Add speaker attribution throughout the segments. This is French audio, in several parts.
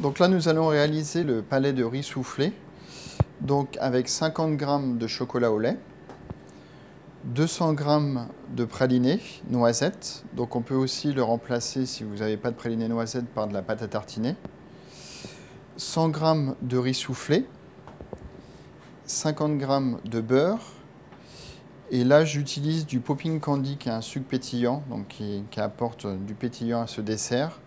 Speaker 1: Donc là, nous allons réaliser le palais de riz soufflé, donc avec 50 g de chocolat au lait, 200 g de praliné noisette, donc on peut aussi le remplacer si vous n'avez pas de praliné noisette par de la pâte à tartiner, 100 g de riz soufflé, 50 g de beurre, et là j'utilise du popping candy qui est un sucre pétillant, donc qui apporte du pétillant à ce dessert.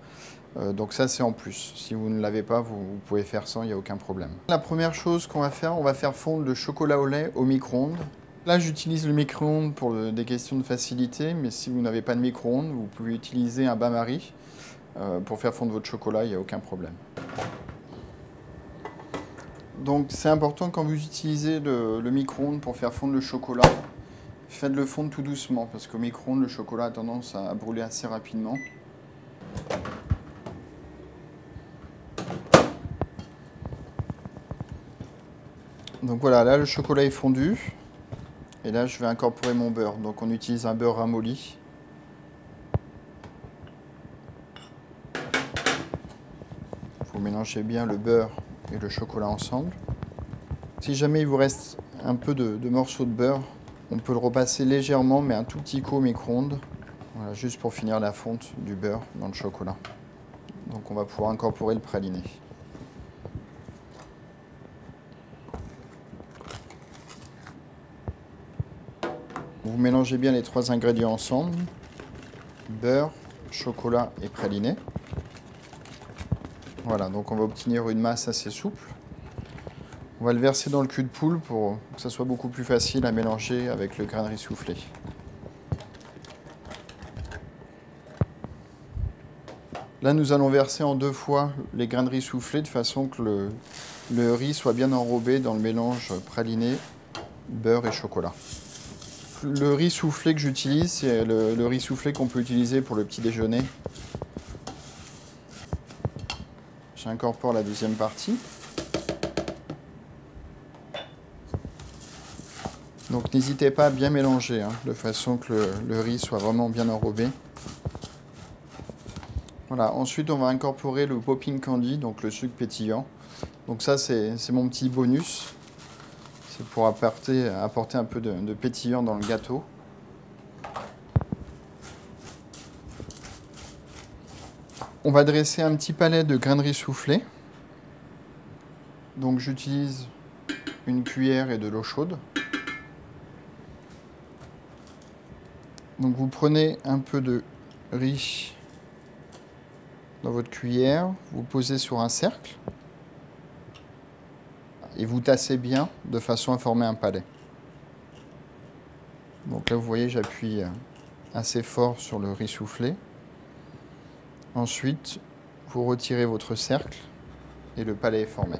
Speaker 1: Donc ça c'est en plus. Si vous ne l'avez pas, vous pouvez faire sans, il n'y a aucun problème. La première chose qu'on va faire, on va faire fondre le chocolat au lait au micro-ondes. Là j'utilise le micro-ondes pour des questions de facilité, mais si vous n'avez pas de micro-ondes, vous pouvez utiliser un bain-marie pour faire fondre votre chocolat, il n'y a aucun problème. Donc c'est important quand vous utilisez le micro-ondes pour faire fondre le chocolat, faites-le fondre tout doucement, parce qu'au micro-ondes, le chocolat a tendance à brûler assez rapidement. Donc voilà, là le chocolat est fondu. Et là je vais incorporer mon beurre. Donc on utilise un beurre ramolli. Vous mélangez bien le beurre et le chocolat ensemble. Si jamais il vous reste un peu de morceaux de beurre, on peut le repasser légèrement, mais un tout petit coup au micro-ondes. Voilà, juste pour finir la fonte du beurre dans le chocolat. Donc on va pouvoir incorporer le praliné. Vous mélangez bien les trois ingrédients ensemble, beurre, chocolat et praliné. Voilà, donc on va obtenir une masse assez souple. On va le verser dans le cul de poule pour que ça soit beaucoup plus facile à mélanger avec le grain de riz soufflé. Là, nous allons verser en 2 fois les grains de riz soufflés de façon que le riz soit bien enrobé dans le mélange praliné, beurre et chocolat. Le riz soufflé que j'utilise, c'est le riz soufflé qu'on peut utiliser pour le petit déjeuner. J'incorpore la deuxième partie. Donc n'hésitez pas à bien mélanger, de façon que le riz soit vraiment bien enrobé. Voilà. Ensuite, on va incorporer le popping candy, donc le sucre pétillant. Donc ça, c'est mon petit bonus. C'est pour apporter un peu de pétillant dans le gâteau. On va dresser un petit palais de grains de riz soufflé. Donc j'utilise une cuillère et de l'eau chaude. Donc vous prenez un peu de riz dans votre cuillère, vous posez sur un cercle et vous tassez bien de façon à former un palais. Donc là vous voyez, j'appuie assez fort sur le riz soufflé. Ensuite, vous retirez votre cercle et le palais est formé.